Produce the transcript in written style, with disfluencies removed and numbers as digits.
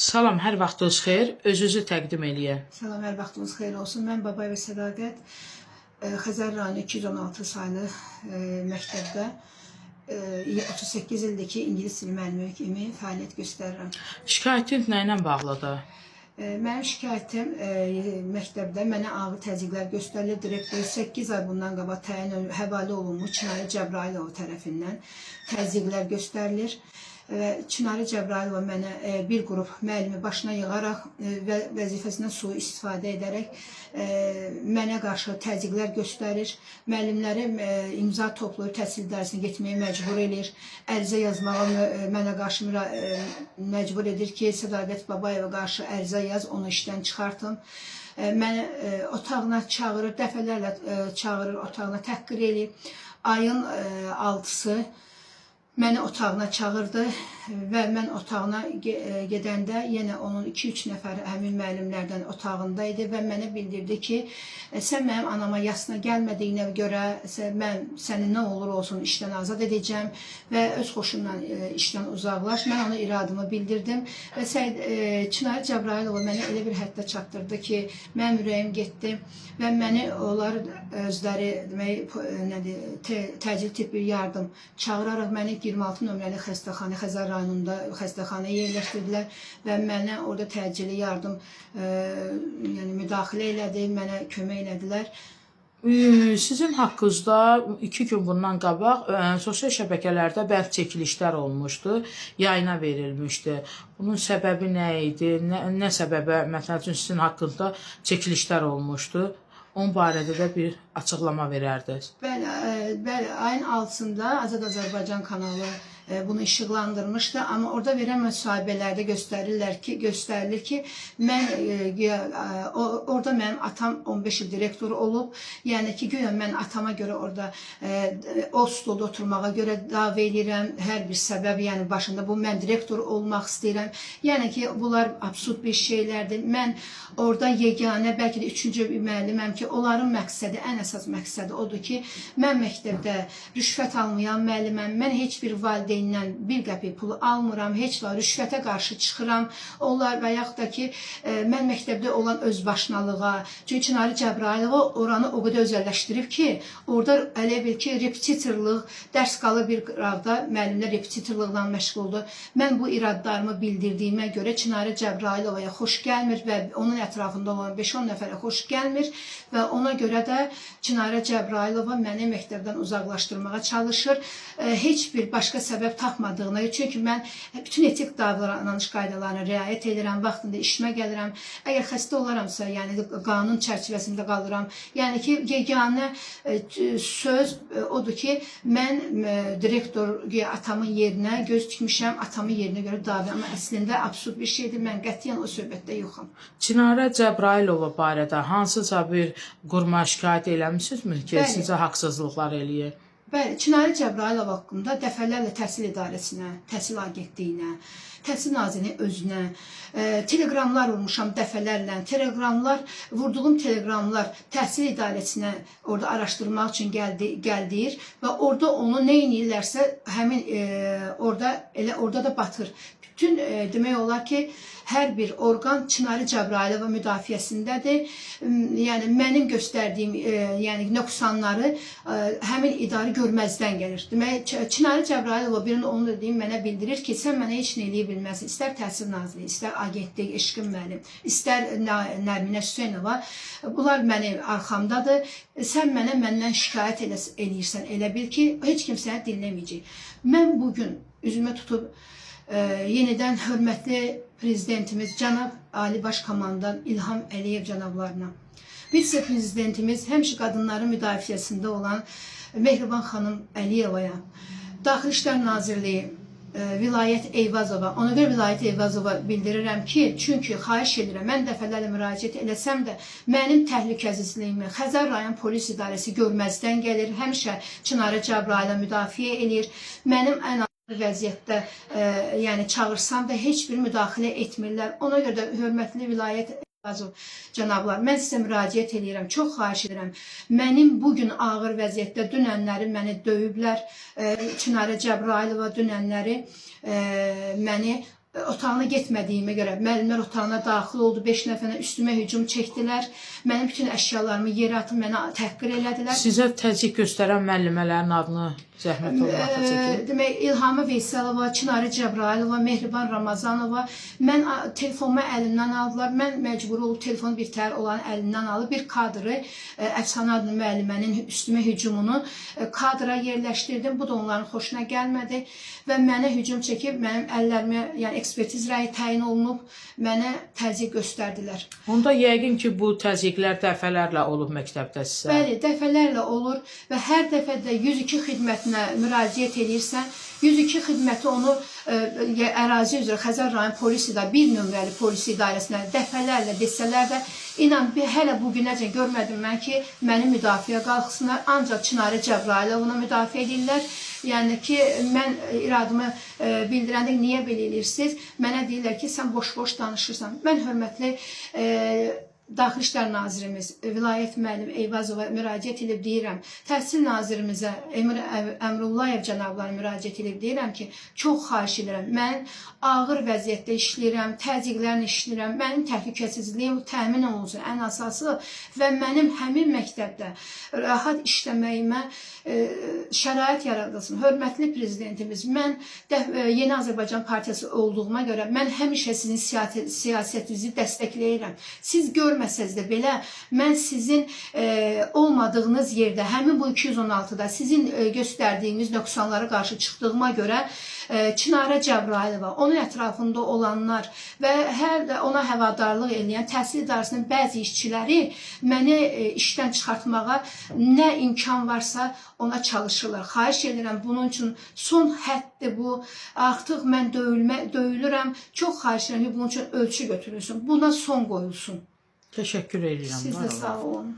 Salam, hər vaxtınız xeyir. Özünüzü təqdim eləyin. Salam, hər vaxtınız xeyir olsun. Mən Babayev Sədaqət, Xəzər rayonu 216 saylı məktəbdə 38 ildir ki, ingilis dili müəllimi kimi fəaliyyət göstərirəm. Şikayətin nə ilə bağlıdır? Mənim şikayətim məktəbdə mənə ağır təzyiqlər göstərilir. Direktor 8 ay bundan qabaq təyin həvalə olunmuş Çinarə Cəbrailova tərəfindən təzyiqlər göstərilir. Çinarə Cəbrailova mənə bir qrup müəllimi başına yığaraq və vəzifəsindən sui istifadə edərək mənə qarşı təzyiqlər göstərir. Müəllimləri imza toplayır, təhsil dərsinə getməyə məcbur edir. Ərizə yazmağa mənə qarşı məcbur edir ki, Sədaqət Babayeva qarşı ərizə yaz, onu işdən çıxartım. Məni otağına çağırır, dəfələrlə çağırır, otağına təhqir edir. Ayın 6-sı məni otağına çağırdı və mən otağına gedəndə yenə onun 2-3 nəfər həmin müəllimlərdən otağında idi və mənə bildirdi ki, sən mənim anama yasına gəlmədiyinə görə mən səni nə olur olsun işdən azad edəcəm və öz xoşumdan işdən uzaqlaş. Mən ona iradımı bildirdim və Çinarə Cəbrailova mənə elə bir həddə çatdırdı ki, mənim ürəyim getdi və məni onlar özləri təcil tibbi yardım çağıraraq məni 26 nömrəli xəstəxana, Xəzər rayonunda xəstəxanaya yerləşdirdilər və mənə orada təcili yardım müdaxilə elədi, mənə kömək elədilər. Sizin haqqınızda 2 gün bundan qabaq sosial şəbəkələrdə bəzi çəkilişlər olmuşdu, yayına verilmişdi. Bunun səbəbi nə idi? Nə səbəbə, məsəl üçün sizin haqqınızda çəkilişlər olmuşdu? Onun barədə də bir açıqlama verərdiniz. Bəli, ayın 6-sında Azad Azərbaycan kanalı bunu işıqlandırmışdı. Amma orada verən müsahibələrdə göstərilir ki, orada mənim atam 15 il direktoru olub. Yəni ki, güya mən atama görə orada o stolda oturmağa görə dava edirəm. Hər bir səbəb, yəni başında bu, mən direktor olmaq istəyirəm. Yəni ki, bunlar absurd bir şeylərdir. Mən orada yeganə, bəlkə də 3-cü bir müəlliməm ki, onların məqsədi, ən əsas məqsədi odur ki, mən məktəbdə rüşvət almayan müəlliməm. Mən heç bir valideyndən bir qəpik pulu almıram, heç var rüşvətə qarşı çıxıram. Onlar və yaxud da ki, mən məktəbdə olan özbaşınalığa, çünki Çinarə Cəbrailova oranı o qədər özəlləşdirib ki, orada elə bil ki, repetitorluq, dərs qalı bir qıraqda müəllimlər repetitorluqla məşğuldur. Mən bu iradlarımı bildirdiyimə görə Çinarə Cəbrailovaya xoş gəlmir və onun ətrafında olan 5-10 nəfərə xoş gəlmir və ona görə də Çinarə Cəbrailova məni məktəbdən uzaqlaşdırmağa çalışır. Heç bir başqa səbəb tapmadığına, çünki mən bütün etik davranış qaydalarına riayət edirəm, vaxtında işimə gəlirəm. Əgər xəstə olaramsa, yəni qanun çərçivəsində qalıram. Yəni ki, yeganə söz odur ki, mən direktor atamın yerinə göz tikmişəm, atamın yerinə görə dava, amma əslində absurd bir şeydir, mən qətiyyən o söhbətdə yoxam. Çinarə Cəbrailova barədə hansısa bir quruma şikayət eləmisinizmi ki, sizə haqsızlıqlar eləyir? Bəli, Çinarə Cəbrailova haqqında dəfələrlə təhsil idarəsinə, təhsil agentliyinə, təhsil nazirinin özünə teleqramlar vurmuşam dəfələrlə. Vurduğum teleqramlar təhsil idarəsinə orada araşdırmaq üçün gəldir və orada onu nə edirlərsə, həmin orada da batır. Bütün demək olar ki, hər bir orqan Çinarə Cəbrailova müdafiəsindədir. Yəni, mənim göstərdiyim nöqsanları həmin idarə görməzdən gəlir. Demək, Çinarə Cəbrailova birinin onu dediyim mənə bildirir ki, sən mənə heç nə eləyə bilməzsin. İstər təhsil naziri, istər agentlik, eşqin müəllim, istər Nərminə Hüseynova. Bunlar mənim arxamdadır. Sən məndən şikayət eləyirsən. Elə bil ki, heç kim səni dinləməyəcək. Mən bugün üzümə tutub yenidən hörmətli prezidentimiz cənab Ali Baş Komandan İlham Əliyev cənablarına, vitse-prezidentimiz həmişə qadınların müdafiəsində olan Mehriban xanım Əliyevaya, Daxili İşlər Nazirliyi Vilayət Eyvazova, ona görə Vilayət Eyvazova bildirirəm ki, çünki xahiş edirəm, mən dəfələrlə müraciət eləsəm də mənim təhlükəsizliyimi Xəzər rayon polis idarəsi görməzdən gəlir, həmişə Çinarə Cəbrailova müdafiə edir, mənim ən vəziyyətdə çağırsam da heç bir müdaxilə etmirlər. Ona görə də hörmətli Vilayət cənablar, mən sizə müraciət edirəm, çox xahiş edirəm. Mənim bugün ağır vəziyyətdə dünənləri məni döyüblər. Çinarə Cəbrailova dünənləri məni otağına getmədiyimə görə müəllimlər otağına daxil oldu. 5 nəfərə üstümə hücum çəkdilər. Mənim bütün əşyalarımı yerə atıb mənə təhqir elədilər. Sizə təzyiq göstərən müəllimələrin adını zəhmət olmasa çəkin. Demək, İlhamə Veysalova, Çinarə Cəbrayilova, Mehriban Ramazanova, mən telefonumu əlimdən aldılar. Mən məcbur olub telefonu bir təhər olan əlindən alıb bir kadrı, Əfsanə adlı müəllimənin üstümə hücumunu kadra yerləşdirdim. Bu da onların xoşuna gəlmədi və mənə hücum çəkib, mənim əllərimə, yəni ekspertiz rəyi təyin olunub, mənə təzyiq göstərdilər. Onda yəqin ki, bu təzyiqlər dəfələrlə olub məktəbdə sizə. Bəli, dəfələrlə olur və hər dəfə də 102 xidmətinə müraciət edirsən, 102 xidməti onu ərazi üzrə Xəzər rayon polis idarəsi, 1 nömrəli polis idarəsinə dəfələrlə desələr də, inan hələ bu günəcən görmədim mən ki, məni müdafiə qalxsınlar, ancaq Çinarə Cəbrayılovunu müdafiə edirlər. Yəni ki, mən iradımı bildirəndə niyə belə edirsiniz? Mənə deyirlər ki, sən boş-boş danışırsan. Mən hörmətli Daxili İşlər Nazirimiz, Vilayət müəllim Eyvazova müraciət edib deyirəm, Təhsil Nazirimizə Əmrullayev cənablarına müraciət edib deyirəm ki, çox xahiş edirəm, mən ağır vəziyyətdə işləyirəm, təzyiqlərlə işləyirəm, mənim təhlükəsizliyim təmin olunsun ən əsası və mənim həmin məktəbdə rahat işləməyimə şərait yaradılsın. Hörmətli prezidentimiz, mən Yeni Azərbaycan Partiyası olduğuma görə mən həmişə sizin siyasətinizi dəstəkləyirəm. Siz görməsəz də belə, mən sizin olmadığınız yerdə, həmin bu 216-da sizin göstərdiyiniz nöqsanlara qarşı çıxdığıma görə Çinarə Cəbrayilova, onun ətrafında olanlar və hər də ona həvadarlıq edən təhsil idarəsinin bəzi işçiləri məni işdən çıxartmağa nə imkan varsa ona çalışırlar. Xahiş edirəm, bunun üçün son həddir bu. Artıq mən döyülürəm. Çox xahiş edirəm ki, bunun üçün ölçü götürülsün. Buna son qoyulsun. Təşəkkür edirəm. Siz də sağ olun.